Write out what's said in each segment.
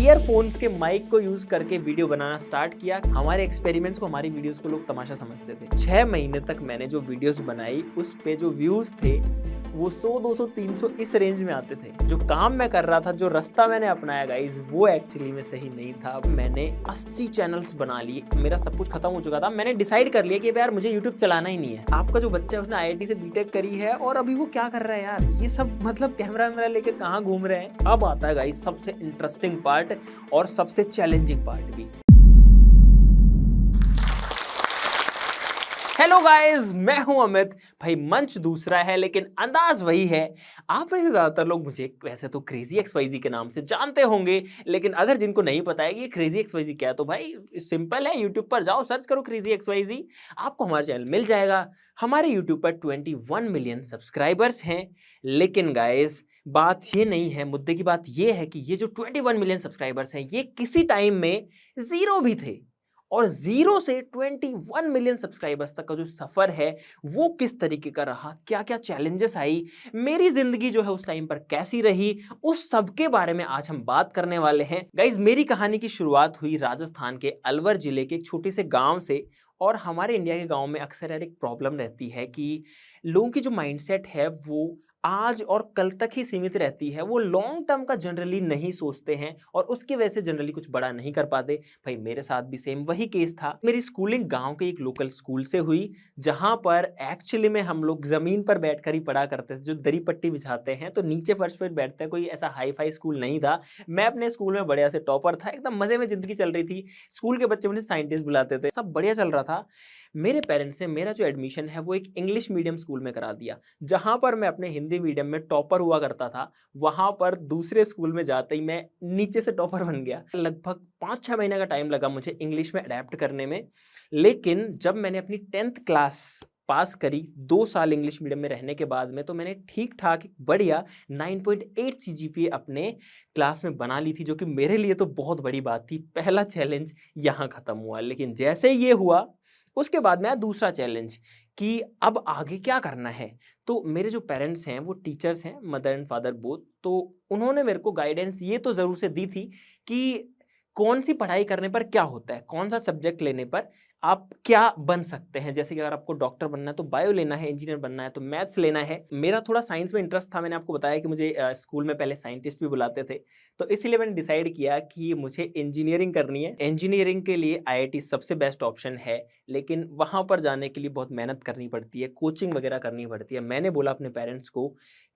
Earphones के mic को use करके वीडियो बनाना स्टार्ट किया। हमारे एक्सपेरिमेंट्स को, हमारी वीडियोस को लोग तमाशा समझते थे। 6 महीने तक मैंने जो वीडियोस बनाई उस पे जो व्यूज थे वो 100, 200, 300 इस रेंज में आते थे। जो काम मैं कर रहा था, जो रास्ता मैंने अपनाया गाइस, वो एक्चुअली में सही नहीं था। मैंने 80 चैनल्स बना लिए, मेरा सब कुछ खत्म हो चुका था। मैंने डिसाइड कर लिया कि यार मुझे यूट्यूब चलाना ही नहीं है। आपका जो बच्चा है उसने IIT से बीटेक करी है और अभी वो क्या कर रहा है यार, ये सब मतलब कैमरा वैमरा लेके कहाँ घूम रहे हैं। अब आता है गाइस सबसे इंटरेस्टिंग पार्ट और सबसे चैलेंजिंग पार्ट भी। हेलो गाइस, मैं हूं अमित। भाई मंच दूसरा है लेकिन अंदाज वही है। आप में से ज्यादातर लोग मुझे वैसे तो क्रेजी XYZ के नाम से जानते होंगे, लेकिन अगर जिनको नहीं पता है कि ये क्रेजी XYZ क्या है, तो भाई सिंपल है, यूट्यूब पर जाओ, सर्च करो क्रेजी XYZ, आपको हमारा चैनल मिल जाएगा। हमारे यूट्यूब पर 21 मिलियन सब्सक्राइबर्स हैं। लेकिन गाइस बात ये नहीं है, मुद्दे की बात ये है कि ये जो 21 मिलियन सब्सक्राइबर्स हैं, ये किसी टाइम में जीरो भी थे। और जीरो से 21 मिलियन सब्सक्राइबर्स तक का जो सफर है वो किस तरीके का रहा, क्या क्या चैलेंजेस आई, मेरी जिंदगी जो है उस टाइम पर कैसी रही, उस सब के बारे में आज हम बात करने वाले हैं। गाइज मेरी कहानी की शुरुआत हुई राजस्थान के अलवर जिले के एक छोटे से गांव से। और हमारे इंडिया के गांव में अक्सर यार एक प्रॉब्लम रहती है कि लोगों की जो माइंडसेट है वो आज और कल तक ही सीमित रहती है। वो लॉन्ग टर्म का जनरली नहीं सोचते हैं और उसकी वजह से जनरली कुछ बड़ा नहीं कर पाते। भाई मेरे साथ भी सेम वही केस था। मेरी स्कूलिंग गांव के एक लोकल स्कूल से हुई, जहां पर एक्चुअली में हम लोग जमीन पर बैठकर ही पढ़ा करते थे। जो दरी पट्टी बिछाते हैं तो नीचे फर्श पर बैठते हैं, कोई ऐसा हाई फाई स्कूल नहीं था। मैं अपने स्कूल में बढ़िया से टॉपर था, एकदम मजे में जिंदगी चल रही थी। स्कूल के बच्चे मुझे साइंटिस्ट बुलाते थे, सब बढ़िया चल रहा था। मेरे पेरेंट्स ने मेरा जो एडमिशन है वो एक इंग्लिश मीडियम स्कूल में करा दिया। जहां पर मैं अपने हिंदी मीडियम में टॉपर हुआ करता था, वहां पर दूसरे स्कूल में जाते ही मैं नीचे से टॉपर बन गया। लगभग 5-6 महीने का टाइम लगा मुझे इंग्लिश में अडेप्ट करने में। लेकिन जब मैंने अपनी 10th क्लास पास करी 2 साल इंग्लिश मीडियम में रहने के बाद में, तो मैंने ठीक ठाक बढ़िया 9.8 CGPA अपने क्लास में बना ली थी, जो कि मेरे लिए तो बहुत बड़ी बात थी। पहला चैलेंज यहाँ खत्म हुआ। लेकिन जैसे ये हुआ उसके बाद में आया दूसरा चैलेंज कि अब आगे क्या करना है। तो मेरे जो पेरेंट्स हैं वो टीचर्स हैं, मदर एंड फादर बोथ। तो उन्होंने मेरे को गाइडेंस ये तो जरूर से दी थी कि कौन सी पढ़ाई करने पर क्या होता है, कौन सा सब्जेक्ट लेने पर आप क्या बन सकते हैं। जैसे कि अगर आपको डॉक्टर बनना है तो बायो लेना है, इंजीनियर बनना है तो मैथ्स लेना है। मेरा थोड़ा साइंस में इंटरेस्ट था, मैंने आपको बताया कि मुझे स्कूल में पहले साइंटिस्ट भी बुलाते थे। तो इसीलिए मैंने डिसाइड किया कि मुझे इंजीनियरिंग करनी है। इंजीनियरिंग के लिए IIT सबसे बेस्ट ऑप्शन है, लेकिन वहां पर जाने के लिए बहुत मेहनत करनी पड़ती है, कोचिंग वगैरह करनी पड़ती है। मैंने बोला अपने पेरेंट्स को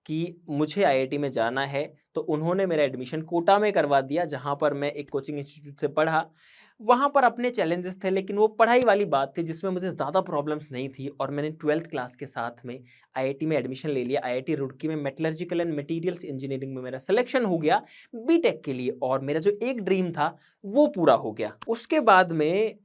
कि मुझे IIT में जाना है, तो उन्होंने मेरा एडमिशन कोटा में करवा दिया, जहां पर मैं एक कोचिंग इंस्टीट्यूट से पढ़ा। वहां पर अपने चैलेंजेस थे, लेकिन वो पढ़ाई वाली बात थी जिसमें मुझे ज़्यादा प्रॉब्लम्स नहीं थी। और मैंने 12th क्लास के साथ में IIT में एडमिशन ले लिया। IIT रुड़की में मेटलर्जिकल एंड मटेरियल्स इंजीनियरिंग में मेरा सिलेक्शन हो गया बीटेक के लिए, और मेरा जो एक ड्रीम था वो पूरा हो गया। उसके बाद में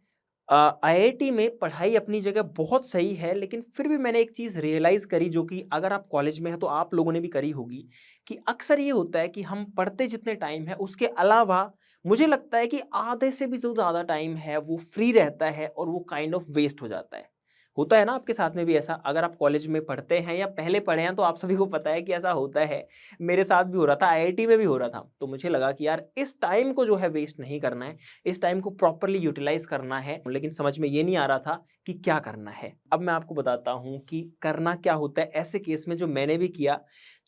IIT में पढ़ाई अपनी जगह बहुत सही है, लेकिन फिर भी मैंने एक चीज़ रियलाइज़ करी, जो कि अगर आप कॉलेज में हैं तो आप लोगों ने भी करी होगी, कि अक्सर ये होता है कि हम पढ़ते जितने टाइम है उसके अलावा मुझे लगता है कि आधे से भी जो ज़्यादा टाइम है वो फ्री रहता है और वो काइंड ऑफ वेस्ट हो जाता है। होता है ना आपके साथ में भी ऐसा? अगर आप कॉलेज में पढ़ते हैं या पहले पढ़े हैं तो आप सभी को पता है कि ऐसा होता है। मेरे साथ भी हो रहा था, IIT में भी हो रहा था। तो मुझे लगा कि यार इस टाइम को जो है वेस्ट नहीं करना है, इस टाइम को प्रॉपरली यूटिलाइज करना है। लेकिन समझ में ये नहीं आ रहा था कि क्या करना है। अब मैं आपको बताता हूँ कि करना क्या होता है ऐसे केस में, जो मैंने भी किया।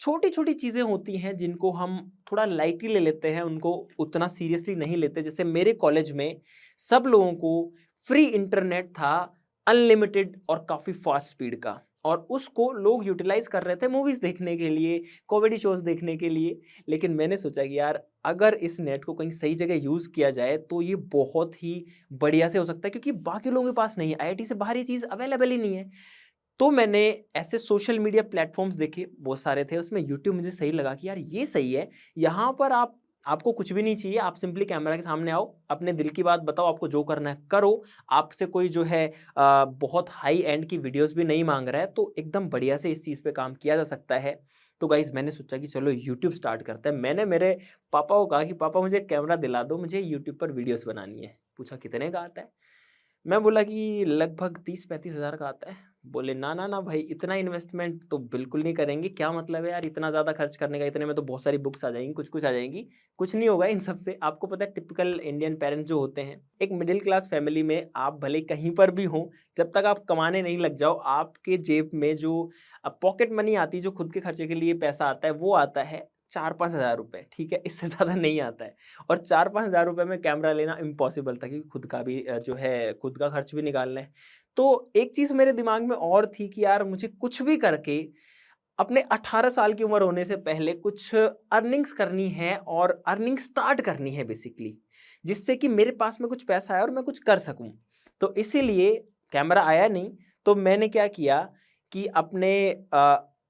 छोटी छोटी चीज़ें होती हैं जिनको हम थोड़ा लाइटली ले लेते हैं, उनको उतना सीरियसली नहीं लेते। जैसे मेरे कॉलेज में सब लोगों को फ्री इंटरनेट था, अनलिमिटेड और काफ़ी फास्ट स्पीड का, और उसको लोग यूटिलाइज कर रहे थे मूवीज़ देखने के लिए, कॉमेडी शोज़ देखने के लिए। लेकिन मैंने सोचा कि यार अगर इस नेट को कहीं सही जगह यूज़ किया जाए तो ये बहुत ही बढ़िया से हो सकता है, क्योंकि बाकी लोगों के पास नहीं है, IIT से बाहर ये चीज़ अवेलेबल ही नहीं है। तो मैंने ऐसे सोशल मीडिया प्लेटफॉर्म्स देखे, बहुत सारे थे, उसमें यूट्यूब मुझे सही लगा कि यार ये सही है। यहाँ पर आपको कुछ भी नहीं चाहिए, आप सिंपली कैमरा के सामने आओ, अपने दिल की बात बताओ, आपको जो करना है करो। आपसे कोई जो है बहुत हाई एंड की वीडियोस भी नहीं मांग रहा है, तो एकदम बढ़िया से इस चीज़ पे काम किया जा सकता है। तो गाइज मैंने सोचा कि चलो यूट्यूब स्टार्ट करते हैं। मैंने मेरे पापा को कहा कि पापा मुझे कैमरा दिला दो, मुझे यूट्यूब पर वीडियोस बनानी है। पूछा कितने का आता है? मैं बोला कि लगभग 30-35 हज़ार का आता है। बोले ना ना ना भाई, इतना इन्वेस्टमेंट तो बिल्कुल नहीं करेंगे, क्या मतलब है यार इतना ज़्यादा खर्च करने का, इतने में तो बहुत सारी बुक्स आ जाएंगी, कुछ कुछ आ जाएंगी, कुछ नहीं होगा इन सब से। आपको पता है टिपिकल इंडियन पेरेंट्स जो होते हैं, एक मिडिल क्लास फैमिली में आप भले कहीं पर भी हो, जब तक आप कमाने नहीं लग जाओ, आपके जेब में जो पॉकेट मनी आती है, जो खुद के खर्चे के लिए पैसा आता है, वो आता है 4-5 हज़ार रुपये, ठीक है, इससे ज़्यादा नहीं आता है। और 4-5 हज़ार रुपये में कैमरा लेना इम्पॉसिबल था, क्योंकि खुद का भी जो है खुद का खर्च भी निकालना है। तो एक चीज़ मेरे दिमाग में और थी कि यार मुझे कुछ भी करके अपने 18 साल की उम्र होने से पहले कुछ अर्निंग्स करनी है और अर्निंग स्टार्ट करनी है बेसिकली, जिससे कि मेरे पास में कुछ पैसा आए और मैं कुछ कर सकूं। तो इसीलिए कैमरा आया नहीं, तो मैंने क्या किया कि अपने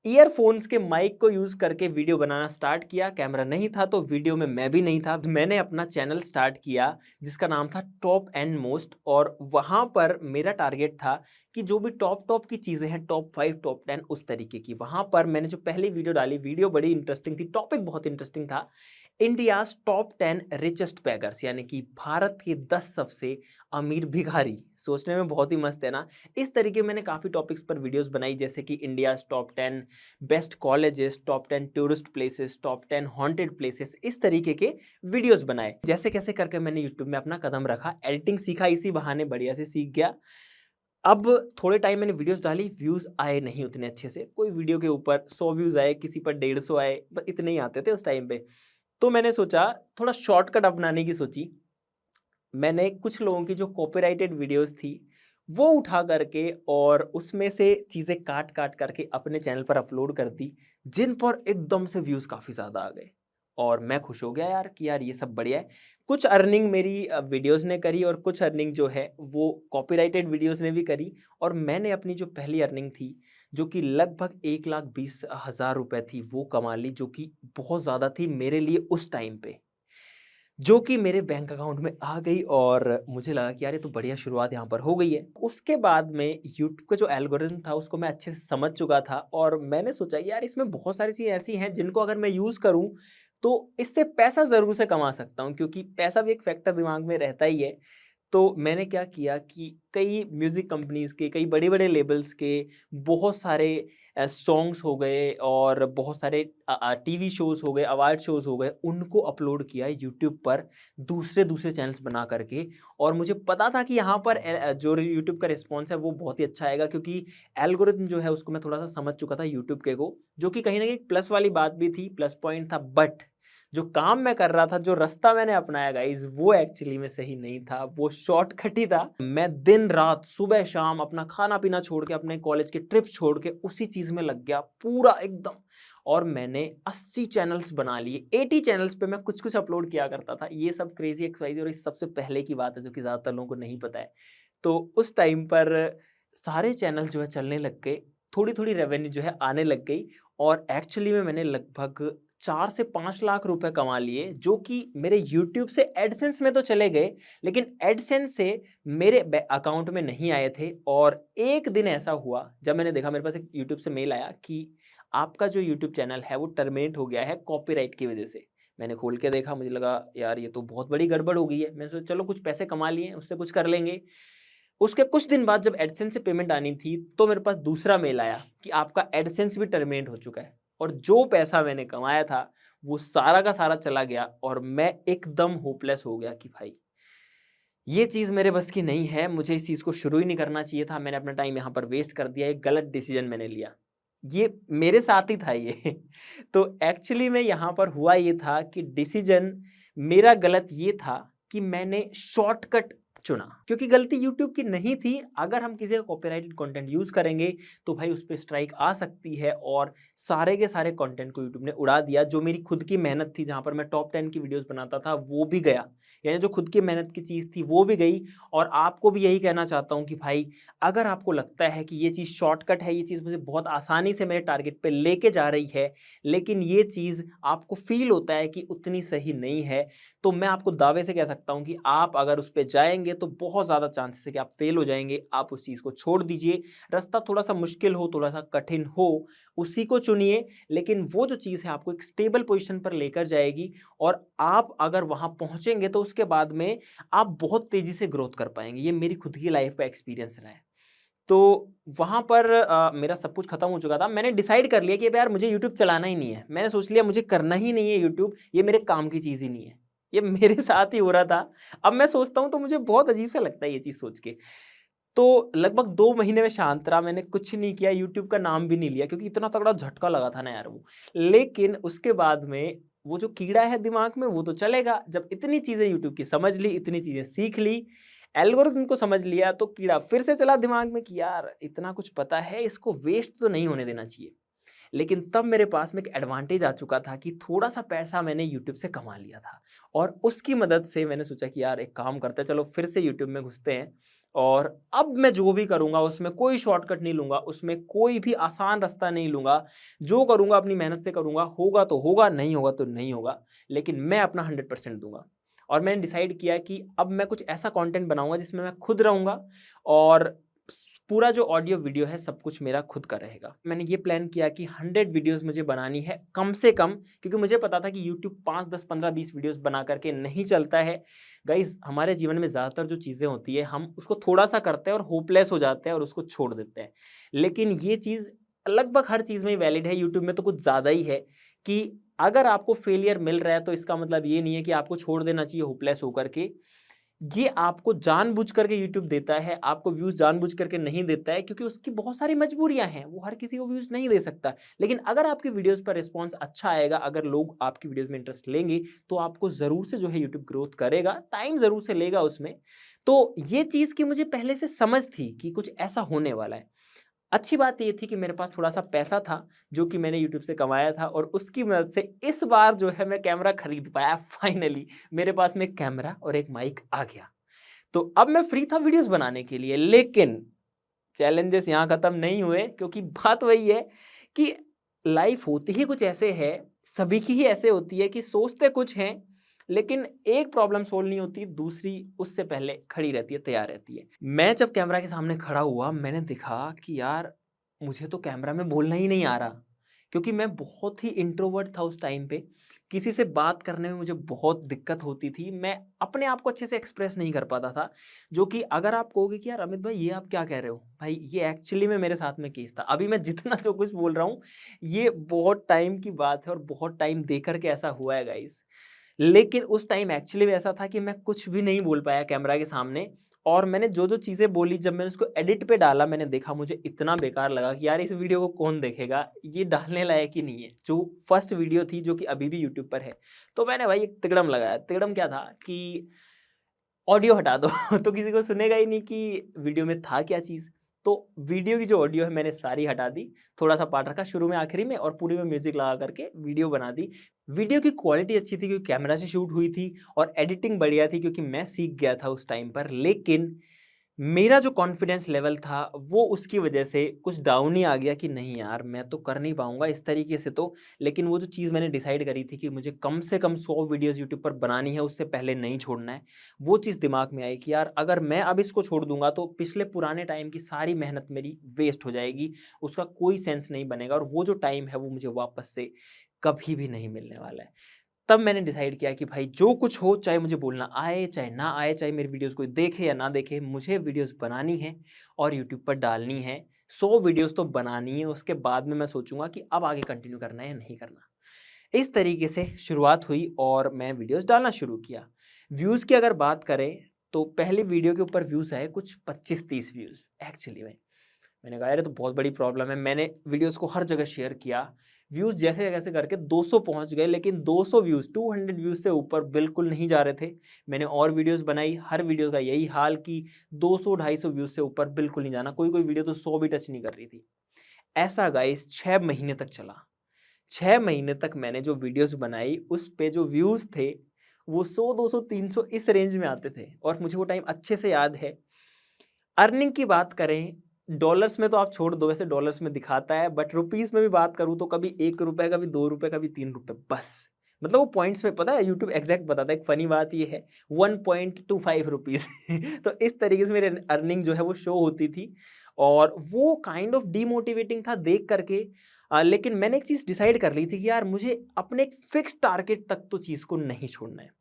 ईयरफोन्स के माइक को यूज करके वीडियो बनाना स्टार्ट किया। कैमरा नहीं था तो वीडियो में मैं भी नहीं था। मैंने अपना चैनल स्टार्ट किया जिसका नाम था टॉप एंड मोस्ट, और वहां पर मेरा टारगेट था कि जो भी टॉप टॉप की चीजें हैं, टॉप 5 टॉप 10 उस तरीके की। वहां पर मैंने जो पहली वीडियो डाली, वीडियो बड़ी इंटरेस्टिंग थी, टॉपिक बहुत इंटरेस्टिंग था, इंडियाज टॉप 10 रिचेस्ट बैगर्स, यानी कि भारत के 10 सबसे अमीर भिखारी। सोचने में बहुत ही मस्त है ना। इस तरीके मैंने काफी टॉपिक्स पर वीडियोस बनाई, जैसे कि India's top 10 best colleges, top 10 tourist places, top 10 haunted places, इस तरीके के वीडियोस बनाए। जैसे कैसे करके मैंने यूट्यूब में अपना कदम रखा, एडिटिंग सीखा, इसी बहाने बढ़िया से सीख गया। अब थोड़े टाइम मैंने वीडियोस डाली, व्यूज आए नहीं उतने अच्छे से, कोई वीडियो के ऊपर 100 व्यूज आए, किसी पर 150 आए, बस इतने ही आते थे उस टाइम पे। तो मैंने सोचा थोड़ा शॉर्टकट अपनाने की सोची। मैंने कुछ लोगों की जो कॉपीराइटेड वीडियोस थी वो उठा करके और उसमें से चीज़ें काट काट करके अपने चैनल पर अपलोड कर दी, जिन पर एकदम से व्यूज काफ़ी ज़्यादा आ गए। और मैं खुश हो गया यार कि यार ये सब बढ़िया है। कुछ अर्निंग मेरी वीडियोस ने करी और कुछ अर्निंग जो है वो कॉपीराइटेड वीडियोस ने भी करी। और मैंने अपनी जो पहली अर्निंग थी, जो कि लगभग 1,20,000 रुपए थी, वो कमा ली, जो कि बहुत ज़्यादा थी मेरे लिए उस टाइम पे, जो कि मेरे बैंक अकाउंट में आ गई। और मुझे लगा कि यार ये तो बढ़िया शुरुआत यहाँ पर हो गई है। उसके बाद में यूट्यूब का जो एल्गोरिथम था उसको मैं अच्छे से समझ चुका था, और मैंने सोचा यार इसमें बहुत सारी चीज़ें ऐसी हैं जिनको अगर मैं यूज़ करूँ तो इससे पैसा ज़रूर से कमा सकता हूँ, क्योंकि पैसा भी एक फैक्टर दिमाग में रहता ही है। तो मैंने क्या किया कि कई म्यूज़िक कंपनीज़ के, कई बड़े-बड़े लेबल्स के बहुत सारे सॉन्ग्स हो गए और बहुत सारे टीवी शोज़ हो गए, अवार्ड शोज़ हो गए, उनको अपलोड किया यूट्यूब पर दूसरे-दूसरे चैनल्स बना करके। और मुझे पता था कि यहाँ पर जो यूट्यूब का रिस्पॉन्स है वो बहुत ही अच्छा आएगा, क्योंकि एल्गोरिथम जो है उसको मैं थोड़ा-सा समझ चुका था यूट्यूब के को, जो कि कहीं न कहीं प्लस वाली बात भी थी, प्लस पॉइंट था। बट जो काम मैं कर रहा था, जो रास्ता मैंने अपनाया गाइस, वो एक्चुअली में सही नहीं था, वो शॉर्टकट ही था। मैं दिन रात सुबह शाम अपना खाना पीना छोड़ के, अपने कॉलेज के ट्रिप छोड़ के उसी चीज में लग गया पूरा एकदम। और मैंने 80 चैनल्स बना लिए, 80 चैनल्स पे मैं कुछ कुछ अपलोड किया करता था। ये सब क्रेजी एक्सवाइजी और इस सबसे पहले की बात है, जो कि ज्यादातर लोगों को नहीं पता है। तो उस टाइम पर सारे चैनल जो है चलने लग गए, थोड़ी थोड़ी रेवेन्यू जो है आने लग गई। और एक्चुअली में मैंने लगभग 4 से 5 लाख रुपए कमा लिए, जो कि मेरे यूट्यूब से एडसेंस में तो चले गए, लेकिन एडसेंस से मेरे अकाउंट में नहीं आए थे। और एक दिन ऐसा हुआ जब मैंने देखा, मेरे पास एक यूट्यूब से मेल आया कि आपका जो यूट्यूब चैनल है वो टर्मिनेट हो गया है कॉपीराइट की वजह से। मैंने खोल के देखा, मुझे लगा यार ये तो बहुत बड़ी गड़बड़ हो गई है। मैंने सोचा चलो कुछ पैसे कमा लिए, उससे कुछ कर लेंगे। उसके कुछ दिन बाद जब एडसेंस से पेमेंट आनी थी, तो मेरे पास दूसरा मेल आया कि आपका एडसेंस भी टर्मिनेट हो चुका है। और जो पैसा मैंने कमाया था वो सारा का सारा चला गया, और मैं एकदम होपलेस हो गया कि भाई ये चीज़ मेरे बस की नहीं है, मुझे इस चीज़ को शुरू ही नहीं करना चाहिए था, मैंने अपना टाइम यहाँ पर वेस्ट कर दिया, एक गलत डिसीजन मैंने लिया। ये मेरे साथ ही था ये। तो एक्चुअली में यहाँ पर हुआ ये था कि डिसीजन मेरा गलत ये था कि मैंने शॉर्टकट चुना, क्योंकि गलती यूट्यूब की नहीं थी। अगर हम किसी का कॉपीराइटेड कंटेंट यूज करेंगे तो भाई उस पर स्ट्राइक आ सकती है, और सारे के सारे कंटेंट को यूट्यूब ने उड़ा दिया। जो मेरी खुद की मेहनत थी, जहां पर मैं टॉप 10 की वीडियोस बनाता था, वो भी गया। यानी जो खुद की मेहनत की चीज़ थी वो भी गई। और आपको भी यही कहना चाहता हूँ कि भाई अगर आपको लगता है कि ये चीज़ शॉर्टकट है, ये चीज़ मुझे बहुत आसानी से मेरे टारगेट पे लेके जा रही है, लेकिन ये चीज़ आपको फील होता है कि उतनी सही नहीं है, तो मैं आपको दावे से कह सकता हूँ कि आप अगर उस पे जाएँगे तो बहुत ज़्यादा चांसेस है कि आप फेल हो जाएँगे। आप उस चीज़ को छोड़ दीजिए। रास्ता थोड़ा-सा मुश्किल हो, थोड़ा-सा कठिन हो, उसी को चुनिए, लेकिन वो जो चीज़ है आपको एक स्टेबल पोज़ीशन पर लेकर जाएगी। और आप अगर वहाँ पहुँचेंगे तो उसके बाद में आप बहुत तेज़ी से ग्रोथ कर पाएँगे। ये मेरी खुद की लाइफ़ का एक्सपीरियंस रहा है। तो वहाँ पर मेरा सब कुछ खत्म हो चुका था। मैंने डिसाइड कर लिया कि अब यार मुझे यूट्यूब चलाना ही नहीं है। मैंने सोच लिया मुझे करना ही नहीं है यूट्यूब, ये मेरे काम की चीज़ ही नहीं है। ये मेरे साथ ही हो रहा था। अब मैं सोचता हूँ तो मुझे बहुत अजीब-सा लगता है ये चीज़ सोच के। तो लगभग 2 महीने में शांत रहा, मैंने कुछ नहीं किया, यूट्यूब का नाम भी नहीं लिया क्योंकि इतना तगड़ा झटका लगा था ना यार वो। लेकिन उसके बाद में वो जो कीड़ा है दिमाग में वो तो चलेगा। जब इतनी चीज़ें यूट्यूब की समझ ली, इतनी चीज़ें सीख ली, एल्गोरिथम को समझ लिया, तो कीड़ा फिर से चला दिमाग में कि यार इतना कुछ पता है, इसको वेस्ट तो नहीं होने देना चाहिए। लेकिन तब मेरे पास में एक एडवांटेज आ चुका था कि थोड़ा-सा पैसा मैंने यूट्यूब से कमा लिया था और उसकी मदद से मैंने सोचा कि यार एक काम करते हैं, चलो फिर से यूट्यूब में घुसते हैं और अब मैं जो भी करूँगा उसमें कोई शॉर्टकट नहीं लूँगा, उसमें कोई भी आसान रास्ता नहीं लूँगा। जो करूँगा अपनी मेहनत से करूँगा, होगा तो होगा, नहीं होगा तो नहीं होगा, लेकिन मैं अपना 100% दूँगा। और मैंने डिसाइड किया कि अब मैं कुछ ऐसा कंटेंट बनाऊँगा जिसमें मैं खुद रहूँगा और पूरा जो ऑडियो वीडियो है सब कुछ मेरा खुद का रहेगा। मैंने ये प्लान किया कि 100 वीडियोज़ मुझे बनानी है कम से कम, क्योंकि मुझे पता था कि यूट्यूब 5, 10, 15, 20 वीडियोज़ बना करके नहीं चलता है। गाइज़ हमारे जीवन में ज़्यादातर जो चीज़ें होती है हम उसको थोड़ा-सा करते हैं और होपलेस हो जाते हैं और उसको छोड़ देते हैं। लेकिन ये चीज़ लगभग हर चीज़ में ही वैलिड है, यूट्यूब में तो कुछ ज़्यादा ही है कि अगर आपको फेलियर मिल रहा है तो इसका मतलब ये नहीं है कि आपको छोड़ देना चाहिए होपलेस होकर के। ये आपको जानबूझ करके यूट्यूब देता है, आपको व्यूज़ जानबूझ करके नहीं देता है क्योंकि उसकी बहुत सारी मजबूरियाँ हैं, वो हर किसी को व्यूज़ नहीं दे सकता। लेकिन अगर आपकी वीडियोज़ पर रिस्पॉन्स अच्छा आएगा, अगर लोग आपकी वीडियोज़ में इंटरेस्ट लेंगे, तो आपको ज़रूर से जो है यूट्यूब ग्रोथ करेगा, टाइम ज़रूर से लेगा उसमें। तो ये चीज़ की मुझे पहले से समझ थी कि कुछ ऐसा होने वाला है। अच्छी बात ये थी कि मेरे पास थोड़ा-सा पैसा था, जो कि मैंने यूट्यूब से कमाया था और उसकी मदद से इस बार जो है मैं कैमरा खरीद पाया फाइनली। मेरे पास में एक कैमरा और एक माइक आ गया। तो अब मैं फ्री था वीडियोज़ बनाने के लिए, लेकिन चैलेंजेस यहाँ खत्म नहीं हुए क्योंकि बात वही है कि लाइफ होती ही कुछ ऐसे है, सभी की ही ऐसे होती है कि सोचते कुछ हैं, लेकिन एक प्रॉब्लम सोल्व नहीं होती, दूसरी उससे पहले खड़ी रहती है, तैयार रहती है। मैं जब कैमरा के सामने खड़ा हुआ, मैंने देखा कि यार मुझे तो कैमरा में बोलना ही नहीं आ रहा, क्योंकि मैं बहुत ही इंट्रोवर्ट था उस टाइम पे। किसी से बात करने में मुझे बहुत दिक्कत होती थी, मैं अपने आप को अच्छे से एक्सप्रेस नहीं कर पाता था। जो कि अगर आप कहोगे कि यार अमित भाई ये आप क्या कह रहे हो? भाई ये एक्चुअली में मेरे साथ में केस था। अभी मैं जितना जो कुछ बोल रहा हूँ, ये बहुत टाइम की बात है और बहुत टाइम दे कर के ऐसा हुआ है गाइस। लेकिन उस टाइम एक्चुअली में ऐसा था कि मैं कुछ भी नहीं बोल पाया कैमरा के सामने और मैंने जो-जो चीज़ें बोली जब मैंने उसको एडिट पे डाला, मैंने देखा मुझे इतना बेकार लगा कि यार इस वीडियो को कौन देखेगा? ये डालने लायक ही नहीं है। जो फर्स्ट वीडियो थी जो कि अभी भी यूट्यूब पर है। तो मैंने भाई एक तिकड़म लगाया। तिकड़म क्या था कि ऑडियो हटा दो तो किसी को सुनेगा ही नहीं कि वीडियो में था क्या चीज़। तो वीडियो की जो ऑडियो है मैंने सारी हटा दी, थोड़ा-सा पार्ट रखा शुरू में आखिरी में और पूरे में म्यूज़िक लगा करके वीडियो बना दी। वीडियो की क्वालिटी अच्छी थी क्योंकि कैमरा से शूट हुई थी और एडिटिंग बढ़िया थी क्योंकि मैं सीख गया था उस टाइम पर। लेकिन मेरा जो कॉन्फिडेंस लेवल था वो उसकी वजह से कुछ डाउन ही आ गया कि नहीं यार मैं तो कर नहीं पाऊँगा इस तरीके से तो। लेकिन वो जो चीज़ मैंने डिसाइड करी थी कि मुझे कम से कम 100 वीडियोज़ यूट्यूब पर बनानी है, उससे पहले नहीं छोड़ना है। वो चीज़ दिमाग में आई कि यार अगर मैं अब इसको छोड़ दूँगा तो पिछले पुराने टाइम की सारी मेहनत मेरी वेस्ट हो जाएगी, उसका कोई सेंस नहीं बनेगा और वो जो टाइम है वो मुझे वापस से कभी भी नहीं मिलने वाला है। तब मैंने डिसाइड किया कि भाई जो कुछ हो, चाहे मुझे बोलना आए, चाहे ना आए, चाहे मेरी वीडियोज़ कोई देखे या ना देखे, मुझे वीडियोज़ बनानी है और यूट्यूब पर डालनी है। 100 वीडियोज़ तो बनानी है, उसके बाद में मैं सोचूँगा कि अब आगे कंटिन्यू करना है या नहीं करना। इस तरीके से शुरुआत हुई और मैं वीडियोज़ डालना शुरू किया। व्यूज़ की अगर बात करें, तो पहली वीडियो के ऊपर व्यूज़ आए कुछ 25-30 व्यूज़ एक्चुअली में। मैंने कहा यार ये तो बहुत बड़ी प्रॉब्लम है। मैंने वीडियोज़ को हर जगह शेयर किया। व्यूज़ जैसे-जैसे करके 200 पहुँच गए, लेकिन 200 व्यूज़ 200 व्यूज़ से ऊपर बिल्कुल नहीं जा रहे थे। मैंने और वीडियोज़ बनाई, हर वीडियो का यही हाल कि 200 250 व्यूज़ से ऊपर बिल्कुल नहीं जाना। कोई-कोई वीडियो तो 100 भी टच नहीं कर रही थी। ऐसा गाइस 6 महीने तक चला। 6 महीने तक मैंने जो वीडियोज़ बनाई, उस पे जो व्यूज़ थे, वो 100, 200, 300 इस रेंज में आते थे और मुझे वो टाइम अच्छे से याद है। अर्निंग की बात करें, डॉलर्स में तो आप छोड़ दो, वैसे डॉलर्स में दिखाता है, बट रुपीज़ में भी बात करूँ तो कभी ₹1, कभी ₹2, कभी ₹3 बस। मतलब वो पॉइंट्स में पता है यूट्यूब एग्ज़ैक्ट बताता है। एक फ़नी बात ये है 1.25 रुपीज़ तो इस तरीके से मेरी अर्निंग जो है वो शो होती थी और वो काइंड ऑफ डीमोटिवेटिंग था देख कर के। लेकिन मैंने एक चीज़ डिसाइड कर ली थी कि यार मुझे अपने एक फ़िक्स टारगेट तक तो चीज़ को नहीं छोड़ना है।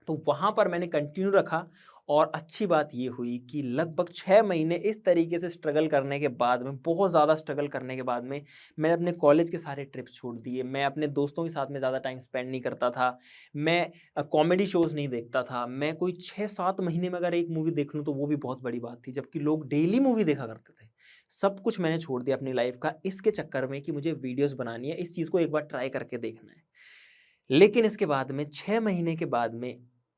तो वहाँ पर मैंने कंटिन्यू रखा और अच्छी बात ये हुई कि लगभग 6 महीने इस तरीके से स्ट्रगल करने के बाद में, बहुत ज़्यादा स्ट्रगल करने के बाद में, मैंने अपने कॉलेज के सारे ट्रिप्स छोड़ दिए। मैं अपने दोस्तों के साथ में ज़्यादा टाइम स्पेंड नहीं करता था। मैं कॉमेडी शोज़ नहीं देखता था। मैं कोई 6-7 महीने में अगर एक मूवी देख लूँ तो वो भी बहुत बड़ी बात थी, जबकि लोग डेली मूवी देखा करते थे। सब कुछ मैंने छोड़ दिया अपनी लाइफ़ का इसके चक्कर में कि मुझे वीडियोज़ बनानी है, इस चीज़ को एक बार ट्राई करके देखना है। लेकिन इसके बाद में 6 महीने के बाद में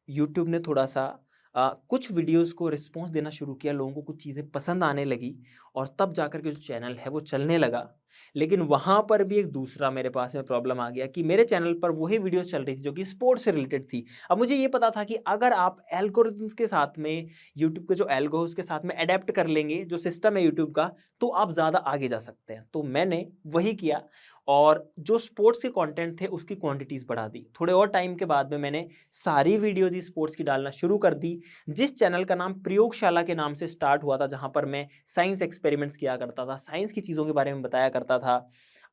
यूट्यूब ने थोड़ा-सा कुछ वीडियोज़ को रिस्पॉन्स देना शुरू किया, लोगों को कुछ चीज़ें पसंद आने लगी और तब जाकर के जो चैनल है वो चलने लगा। लेकिन वहाँ पर भी एक दूसरा मेरे पास में प्रॉब्लम आ गया कि मेरे चैनल पर वही वीडियोज़ चल रही थी जो कि स्पोर्ट्स से रिलेटेड थी। अब मुझे ये पता था कि अगर आप एल्गोरिथम्स के साथ में, यूट्यूब के जो एल्गो है उसके साथ में एडैप्ट कर लेंगे, जो सिस्टम है यूट्यूब का, तो आप ज़्यादा आगे जा सकते हैं। तो मैंने वही किया और जो स्पोर्ट्स के कंटेंट थे उसकी क्वांटिटीज़ बढ़ा दी। थोड़े और टाइम के बाद में मैंने सारी वीडियोज़ ही स्पोर्ट्स की डालना शुरू कर दी। जिस चैनल का नाम प्रयोगशाला के नाम से स्टार्ट हुआ था, जहाँ पर मैं साइंस एक्सपेरिमेंट्स किया करता था, साइंस की चीज़ों के बारे में बताया करता था,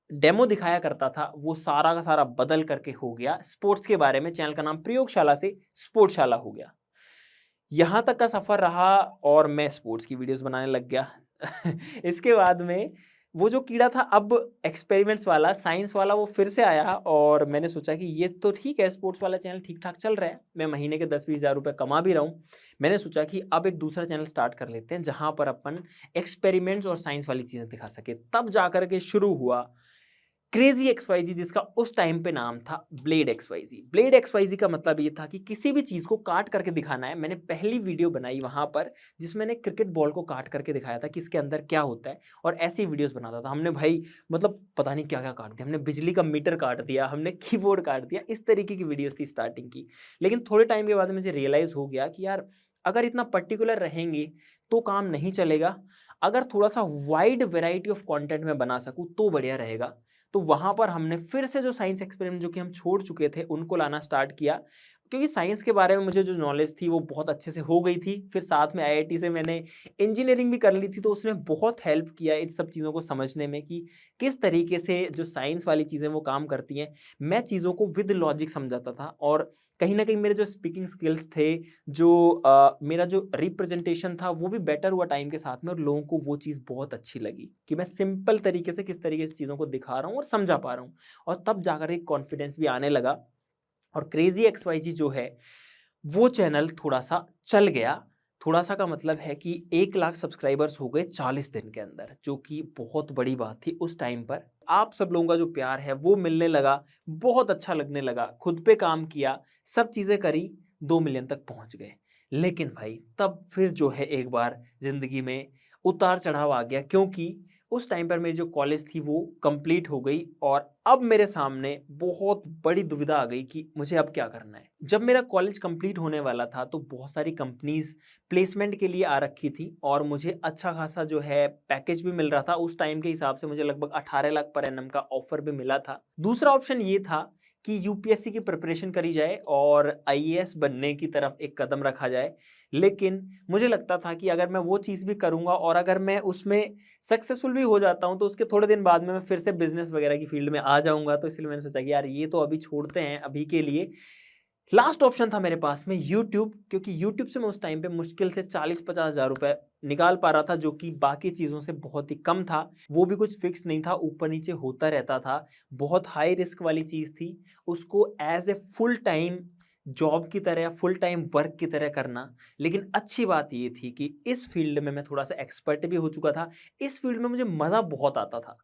डेमो दिखाया करता था, वो सारा का सारा बदल करके हो गया स्पोर्ट्स के बारे में। चैनल का नाम प्रयोगशाला से स्पोर्ट्सशाला हो गया। यहाँ तक का सफ़र रहा और मैं स्पोर्ट्स की वीडियोज़ बनाने लग गया। इसके बाद में वो जो कीड़ा था, अब एक्सपेरिमेंट्स वाला, साइंस वाला, वो फिर से आया और मैंने सोचा कि ये तो ठीक है, स्पोर्ट्स वाला चैनल ठीक-ठाक चल रहा है। मैं महीने के 10-20 हज़ार रुपए कमा भी रहा हूँ। मैंने सोचा कि अब एक दूसरा चैनल स्टार्ट कर लेते हैं, जहाँ पर अपन एक्सपेरिमेंट्स और साइंस वाली चीज़ें दिखा सकें। तब जाकर के शुरू हुआ क्रेज़ी एक्सवाईज़ी, जिसका उस टाइम पे नाम था ब्लेड एक्सवाईज़ी। ब्लेड एक्सवाईज़ी का मतलब ये था कि किसी भी चीज़ को काट करके दिखाना है। मैंने पहली वीडियो बनाई वहाँ पर जिसमें मैंने क्रिकेट बॉल को काट करके दिखाया था कि इसके अंदर क्या होता है, और ऐसी वीडियोज़ बनाता था। हमने भाई मतलब पता नहीं क्या-क्या काट दिया। हमने बिजली का मीटर काट दिया, हमने कीबोर्ड काट दिया, इस तरीके की वीडियोज़ थी स्टार्टिंग की। लेकिन थोड़े टाइम के बाद मुझे रियलाइज़ हो गया कि यार, अगर इतना पर्टिकुलर रहेंगे तो काम नहीं चलेगा। अगर थोड़ा-सा वाइड वैरायटी ऑफ कंटेंट मैं बना सकूँ तो बढ़िया रहेगा। तो वहाँ पर हमने फिर से जो साइंस एक्सपेरिमेंट जो कि हम छोड़ चुके थे उनको लाना स्टार्ट किया, क्योंकि साइंस के बारे में मुझे जो नॉलेज थी वो बहुत अच्छे से हो गई थी। फिर साथ में आईआईटी से मैंने इंजीनियरिंग भी कर ली थी, तो उसने बहुत हेल्प किया इन सब चीज़ों को समझने में कि किस तरीके से जो साइंस वाली चीज़ें वो काम करती हैं। मैं चीज़ों को विद लॉजिक समझाता था और कहीं न कहीं मेरे जो स्पीकिंग स्किल्स थे, जो मेरा जो रिप्रेजेंटेशन था, वो भी बेटर हुआ टाइम के साथ में, और लोगों को वो चीज़ बहुत अच्छी लगी कि मैं सिंपल तरीके से किस तरीके से चीज़ों को दिखा रहा हूँ और समझा पा रहा हूँ। और तब जाकर एक कॉन्फिडेंस भी आने लगा और क्रेज़ी एक्सवाईजी जो है, वो चैनल थोड़ा-सा चल गया। थोड़ा-सा का मतलब है कि 1 लाख सब्सक्राइबर्स हो गए 40 दिन के अंदर, जो कि बहुत बड़ी बात थी उस टाइम पर। आप सब लोगों का जो प्यार है वो मिलने लगा, बहुत अच्छा लगने लगा, खुद पे काम किया, सब चीज़ें करी, 2 मिलियन तक पहुँच गए। लेकिन भाई तब फिर जो है एक बार ज़िंदगी में उतार-चढ़ाव आ गया, क्योंकि उस टाइम पर मेरी जो कॉलेज थी वो कंप्लीट हो गई और अब मेरे सामने बहुत बड़ी दुविधा आ गई कि मुझे अब क्या करना है। जब मेरा कॉलेज कंप्लीट होने वाला था तो बहुत सारी कंपनीज़ प्लेसमेंट के लिए आ रखी थी और मुझे अच्छा खासा जो है पैकेज भी मिल रहा था। उस टाइम के हिसाब से मुझे लगभग 18 लाख पर एनम का ऑफ़र भी मिला था। दूसरा ऑप्शन ये था कि यूपीएससी की प्रिपरेशन करी जाए और आईएएस बनने की तरफ एक कदम रखा जाए। लेकिन मुझे लगता था कि अगर मैं वो चीज़ भी करूँगा और अगर मैं उसमें सक्सेसफुल भी हो जाता हूँ, तो उसके थोड़े दिन बाद में मैं फिर से बिज़नेस वगैरह की फ़ील्ड में आ जाऊँगा। तो इसलिए मैंने सोचा कि यार ये तो अभी छोड़ते हैं अभी के लिए। लास्ट ऑप्शन था मेरे पास में यूट्यूब, क्योंकि यूट्यूब से मैं उस टाइम पे मुश्किल से 40-50 हज़ार रुपए निकाल पा रहा था, जो कि बाकी चीज़ों से बहुत ही कम था। वो भी कुछ फिक्स नहीं था, ऊपर-नीचे होता रहता था। बहुत हाई रिस्क वाली चीज़ थी। उसको as a full time job की तरह या फुल टाइम वर्क की तरह करना। लेकिन अच्छी बात ये थी कि इस फ़ील्ड में मैं थोड़ा-सा एक्सपर्ट भी हो चुका था। इस फ़ील्ड में मुझे मज़ा बहुत आता था।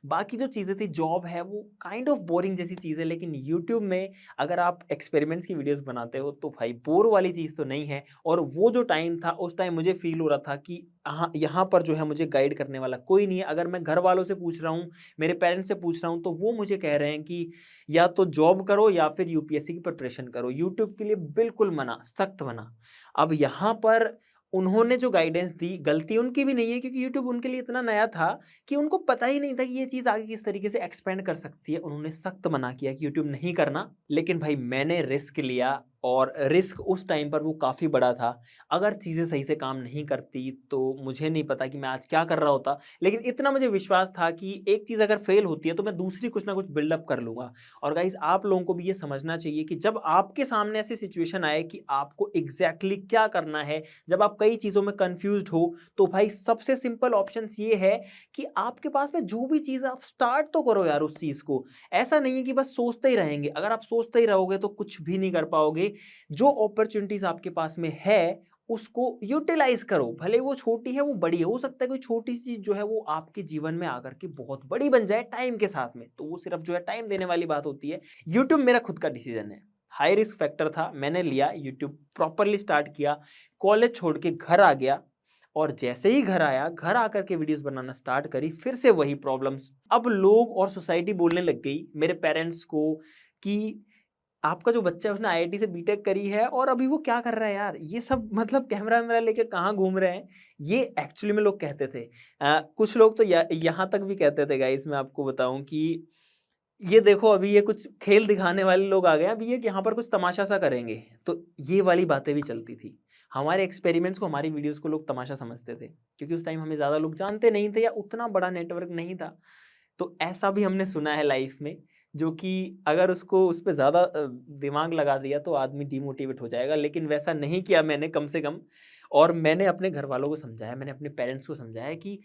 बाकी जो चीज़ें थी, जॉब है वो काइंड ऑफ बोरिंग जैसी चीज़ है, लेकिन यूट्यूब में अगर आप एक्सपेरिमेंट्स की वीडियोस बनाते हो तो भाई बोर वाली चीज़ तो नहीं है। और वो जो टाइम था, उस टाइम मुझे फ़ील हो रहा था कि हाँ, यहाँ पर जो है मुझे गाइड करने वाला कोई नहीं है। अगर मैं घर वालों से पूछ रहा हूँ, मेरे पेरेंट्स से पूछ रहा हूँ, तो वो मुझे कह रहे हैं कि या तो जॉब करो या फिर यूपीएससी की प्रिपरेशन करो। यूट्यूब के लिए बिल्कुल मना, सख्त मना। अब यहाँ पर उन्होंने जो गाइडेंस दी, गलती उनकी भी नहीं है, क्योंकि यूट्यूब उनके लिए इतना नया था कि उनको पता ही नहीं था कि ये चीज़ आगे किस तरीके से एक्सपेंड कर सकती है। उन्होंने सख्त मना किया कि यूट्यूब नहीं करना। लेकिन भाई मैंने रिस्क लिया और रिस्क उस टाइम पर वो काफ़ी बड़ा था। अगर चीज़ें सही से काम नहीं करती तो मुझे नहीं पता कि मैं आज क्या कर रहा होता। लेकिन इतना मुझे विश्वास था कि एक चीज़ अगर फेल होती है तो मैं दूसरी कुछ ना कुछ बिल्डअप कर लूँगा। और गाइज़ आप लोगों को भी ये समझना चाहिए कि जब आपके सामने ऐसी सिचुएशन आए कि आपको एग्ज़ैक्टली क्या करना है, जब आप कई चीज़ों में कन्फ्यूज़्ड हो, तो भाई सबसे सिंपल ऑप्शंस ये है कि आपके पास में जो भी चीज़ है आप स्टार्ट तो करो यार उस चीज़ को। ऐसा नहीं है कि बस सोचते ही रहेंगे। अगर आप सोचते ही रहोगे तो कुछ भी नहीं कर पाओगे। जो अपॉर्च्युनिटीज़ आपके पास में है, उसको यूटिलाइज़ करो। भले वो छोटी है, वो बड़ी है। हो सकता है कोई छोटी-सी चीज़ जो है वो आपके जीवन में आकर के बहुत बड़ी बन जाए टाइम के साथ में। तो वो सिर्फ़ जो है टाइम देने वाली बात होती है। यूट्यूब मेरा खुद का डिसीज़न है। हाई रिस्क फैक्टर था, मैंने लिया, यूट्यूब प्रॉपर्ली स्टार्ट किया, कॉलेज छोड़ के घर आ गया और जैसे ही घर आया, घर आकर के वीडियोज़ बनाना स्टार्ट करी, फिर से वही प्रॉब्लम्स। अब लोग और सोसाइटी बोलने लग गई मेरे पेरेंट्स को कि आपका जो बच्चा है उसने आईआईटी से बीटेक करी है और अभी वो क्या कर रहा है यार? ये सब मतलब कैमरा-वैमरा लेके कहाँ घूम रहे हैं? ये एक्चुअली में लोग कहते थे। कुछ लोग तो यहाँ तक भी कहते थे गाइस, मैं आपको बताऊँ कि ये देखो अभी ये कुछ खेल दिखाने वाले लोग आ गए हैं, अभी ये यहाँ पर कुछ तमाशा सा करेंगे। तो ये वाली बातें भी चलती थी। हमारे एक्सपेरिमेंट्स को, हमारी वीडियोज़ को लोग तमाशा समझते थे, क्योंकि उस टाइम हमें ज़्यादा लोग जानते नहीं थे या उतना बड़ा नेटवर्क नहीं था। तो ऐसा भी हमने सुना है लाइफ में, जो कि अगर उसको उस पे ज़्यादा दिमाग लगा दिया तो आदमी डिमोटिवेट हो जाएगा, लेकिन वैसा नहीं किया मैंने कम से कम। और मैंने अपने घरवालों को समझाया, मैंने अपने पेरेंट्स को समझाया कि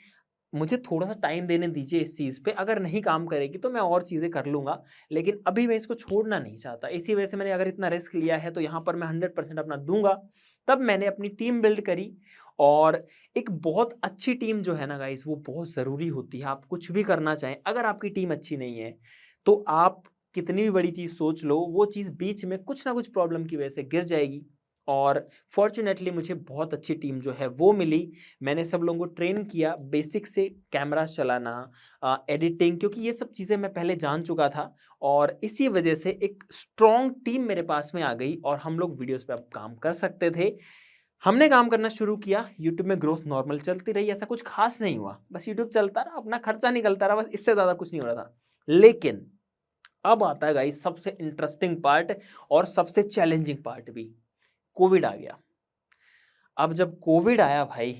मुझे थोड़ा-सा टाइम देने दीजिए इस चीज़ पे, अगर नहीं काम करेगी तो मैं और चीज़ें कर लूँगा, लेकिन अभी मैं इसको छोड़ना नहीं चाहता। इसी वजह से मैंने अगर इतना रिस्क लिया है तो यहाँ पर मैं 100% अपना दूँगा। तब मैंने अपनी टीम बिल्ड करी और एक बहुत अच्छी टीम जो है ना गाइज़, वो बहुत ज़रूरी होती है। आप कुछ भी करना चाहें, अगर आपकी टीम अच्छी नहीं है, तो आप कितनी भी बड़ी चीज़ सोच लो, वो चीज़ बीच में कुछ ना कुछ प्रॉब्लम की वजह से गिर जाएगी। और फॉर्च्यूनेटली मुझे बहुत अच्छी टीम जो है वो मिली। मैंने सब लोगों को ट्रेन किया बेसिक से, कैमरास चलाना, एडिटिंग, क्योंकि ये सब चीज़ें मैं पहले जान चुका था और इसी वजह से एक स्ट्रॉन्ग टीम मेरे पास में आ गई और हम लोग वीडियोज़ पे अब काम कर सकते थे। हमने काम करना शुरू किया, यूट्यूब में ग्रोथ नॉर्मल चलती रही, ऐसा कुछ खास नहीं हुआ। बस यूट्यूब चलता रहा, अपना खर्चा निकलता रहा, बस इससे ज़्यादा कुछ नहीं हो रहा था। लेकिन अब आता है गाइस सबसे इंटरेस्टिंग पार्ट और सबसे चैलेंजिंग पार्ट भी, कोविड आ गया। अब जब कोविड आया भाई,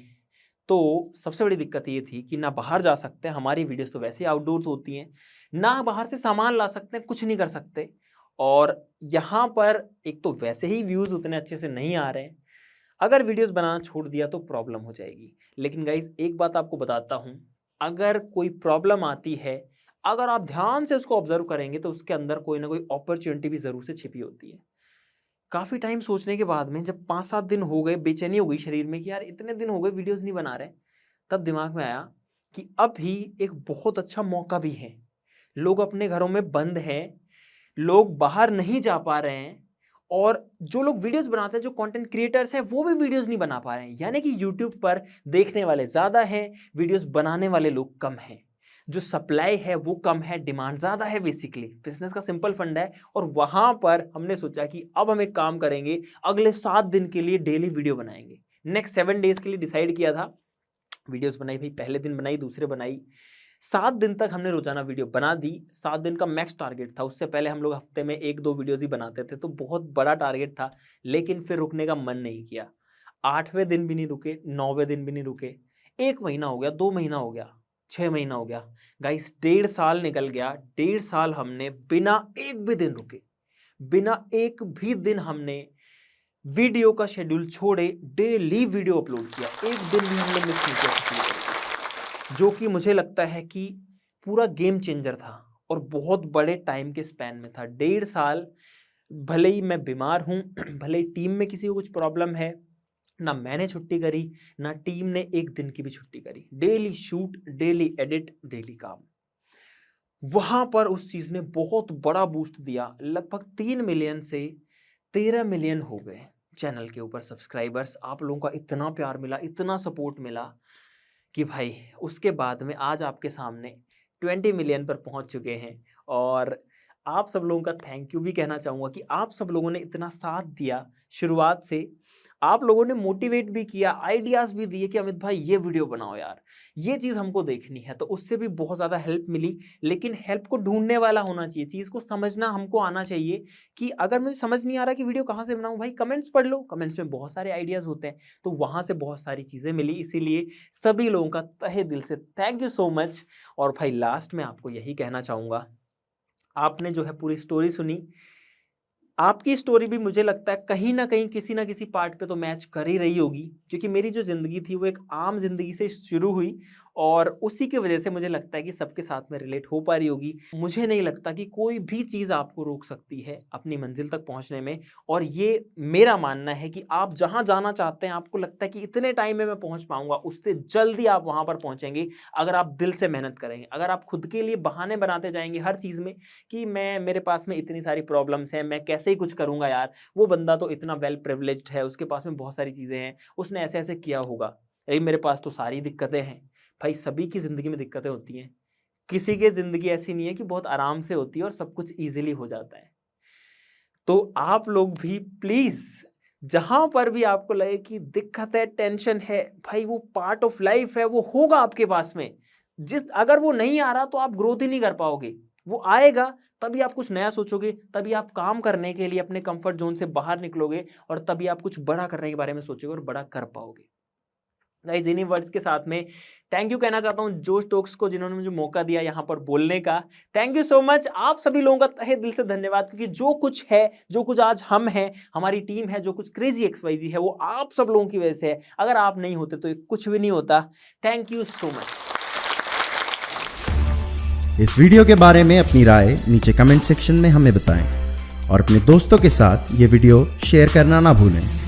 तो सबसे बड़ी दिक्कत ये थी कि ना बाहर जा सकते हैं, हमारी वीडियोस तो वैसे ही आउटडोर होती हैं, ना बाहर से सामान ला सकते हैं, कुछ नहीं कर सकते। और यहाँ पर एक तो वैसे ही व्यूज़ उतने अच्छे से नहीं आ रहे हैं, अगर वीडियोस बनाना छोड़ दिया तो प्रॉब्लम हो जाएगी। लेकिन गाइज़ एक बात आपको बताता हूँ, अगर कोई प्रॉब्लम आती है, अगर आप ध्यान से उसको ऑब्ज़र्व करेंगे तो उसके अंदर कोई ना कोई अपॉर्च्युनिटी भी ज़रूर से छिपी होती है। काफ़ी टाइम सोचने के बाद में जब 5-7 दिन हो गए, बेचैनी हो गई शरीर में कि यार इतने दिन हो गए वीडियोज़ नहीं बना रहे, तब दिमाग में आया कि अभी एक बहुत अच्छा मौका भी है। लोग अपने घरों में बंद हैं, लोग बाहर नहीं जा पा रहे हैं और जो लोग वीडियोज़ बनाते हैं, जो कंटेंट क्रिएटर्स हैं, वो भी वीडियोज़ नहीं बना पा रहे हैं। यानी कि यूट्यूब पर देखने वाले ज़्यादा हैं, वीडियोज़ बनाने वाले लोग कम हैं। जो सप्लाई है वो कम है, डिमांड ज़्यादा है बेसिकली। बिज़नेस का सिंपल फंडा है और वहाँ पर हमने सोचा कि अब हम एक काम करेंगे, अगले 7 दिन के लिए डेली वीडियो बनाएँगे। नेक्स्ट 7 डेज़ के लिए डिसाइड किया था। वीडियोज़ बनाई भाई, पहले दिन बनाई, दूसरे बनाई। 7 दिन तक हमने रोज़ाना वीडियो बना दी। 7 दिन का मैक्स टारगेट था, उससे पहले हम लोग हफ्ते में 1-2 वीडियोज़ ही बनाते थे, तो बहुत बड़ा टारगेट था, लेकिन फिर रुकने का मन नहीं किया। 8वें दिन भी नहीं रुके, 9वें दिन भी नहीं रुके। 1 महीना हो गया, 2 महीना हो गया, 6 महीना हो गया। गाइस 1.5 साल निकल गया। 1.5 साल हमने बिना एक भी दिन रुके, बिना एक भी दिन हमने वीडियो का शेड्यूल छोड़े डेली वीडियो अपलोड किया। एक दिन भी हमने मिस नहीं किया किसी भी तरीके से। जो कि मुझे लगता है कि पूरा गेम चेंजर था और बहुत बड़े टाइम के स्पैन में था। 1.5 साल, भले ही मैं बीमार हूँ, भले ही टीम में किसी को कुछ प्रॉब्लम है, ना मैंने छुट्टी करी, ना टीम ने एक दिन की भी छुट्टी करी। Daily shoot, daily edit, daily काम। वहाँ पर उस चीज़ ने बहुत बड़ा बूस्ट दिया। लगभग 3 मिलियन से 13 मिलियन हो गए चैनल के ऊपर सब्सक्राइबर्स। आप लोगों का इतना प्यार मिला, इतना सपोर्ट मिला कि भाई उसके बाद में आज आपके सामने 20 मिलियन पर पहुंच चुके हैं। और आप सब लोगों का थैंक यू भी कहना चाहूँगा कि आप सब लोगों ने इतना साथ दिया शुरुआत से। आप लोगों ने मोटिवेट भी किया, आइडियाज़ भी दिए कि अमित भाई ये वीडियो बनाओ यार, ये चीज़ हमको देखनी है, तो उससे भी बहुत ज़्यादा हेल्प मिली। लेकिन हेल्प को ढूँढने वाला होना चाहिए, चीज़ को समझना हमको आना चाहिए कि अगर मुझे समझ नहीं आ रहा कि वीडियो कहाँ से बनाऊँ, भाई कमेंट्स पढ़ लो, कमेंट्स में बहुत सारे आइडियाज़ होते हैं, तो वहाँ से बहुत सारी चीज़ें मिली। इसीलिए सभी लोगों का तहे दिल से थैंक यू सो मच। और भाई लास्ट में आपको यही कहना चाहूँगा, आपने जो है पूरी स्टोरी सुनी, आपकी स्टोरी भी मुझे लगता है कहीं न कहीं किसी न किसी पार्ट पे तो मैच कर ही रही होगी, क्योंकि मेरी जो ज़िंदगी थी वो एक आम ज़िंदगी से शुरू हुई और उसी की वजह से मुझे लगता है कि सबके साथ में रिलेट हो पा रही होगी। मुझे नहीं लगता कि कोई भी चीज़ आपको रोक सकती है अपनी मंज़िल तक पहुँचने में, और ये मेरा मानना है कि आप जहाँ जाना चाहते हैं, आपको लगता है कि इतने टाइम में मैं पहुँच पाऊँगा, उससे जल्दी आप वहाँ पर पहुँचेंगे अगर आप दिल से मेहनत करेंगे। अगर आप खुद के लिए बहाने बनाते जाएँगे हर चीज़ में कि मेरे पास में इतनी सारी प्रॉब्लम्स हैं, मैं कैसे ही कुछ करूँगा यार, वो बंदा तो इतना वेल प्रिविलेज्ड है, उसके पास में बहुत सारी चीज़ें हैं, उसने ऐसे-ऐसे किया होगा, लेकिन मेरे पास तो सारी दिक्कतें हैं। भाई सभी की ज़िंदगी में दिक्कतें होती हैं, किसी की ज़िंदगी ऐसी नहीं है कि बहुत आराम से होती है और सब कुछ ईज़िली हो जाता है। तो आप लोग भी प्लीज़ जहाँ पर भी आपको लगे कि दिक्कत है, टेंशन है, भाई वो पार्ट ऑफ लाइफ़ है, वो होगा आपके पास में। अगर वो नहीं आ रहा तो आप ग्रोथ ही नहीं कर पाओगे। वो आएगा तभी आप कुछ नया सोचोगे, तभी आप काम करने के लिए अपने कंफर्ट ज़ोन से बाहर निकलोगे और तभी आप कुछ बड़ा करने के बारे में सोचोगे और बड़ा कर पाओगे। गाइस इन्हीं वर्ड्स के साथ में थैंक यू कहना चाहता हूँ जोश टॉक्स को, जिन्होंने मुझे मौका दिया यहाँ पर बोलने का। Thank you so much. आप सभी लोगों का तहे दिल से धन्यवाद, क्योंकि जो कुछ है, जो कुछ आज हम हैं, हमारी टीम है, जो कुछ क्रेजी XYZ है, वो आप सब लोगों की वजह से है। अगर आप नहीं होते तो ये कुछ भी नहीं होता। Thank you so much. इस वीडियो के बारे में अपनी राय नीचे कमेंट सेक्शन में हमें बताएं और अपने दोस्तों के साथ ये वीडियो शेयर करना ना भूलें।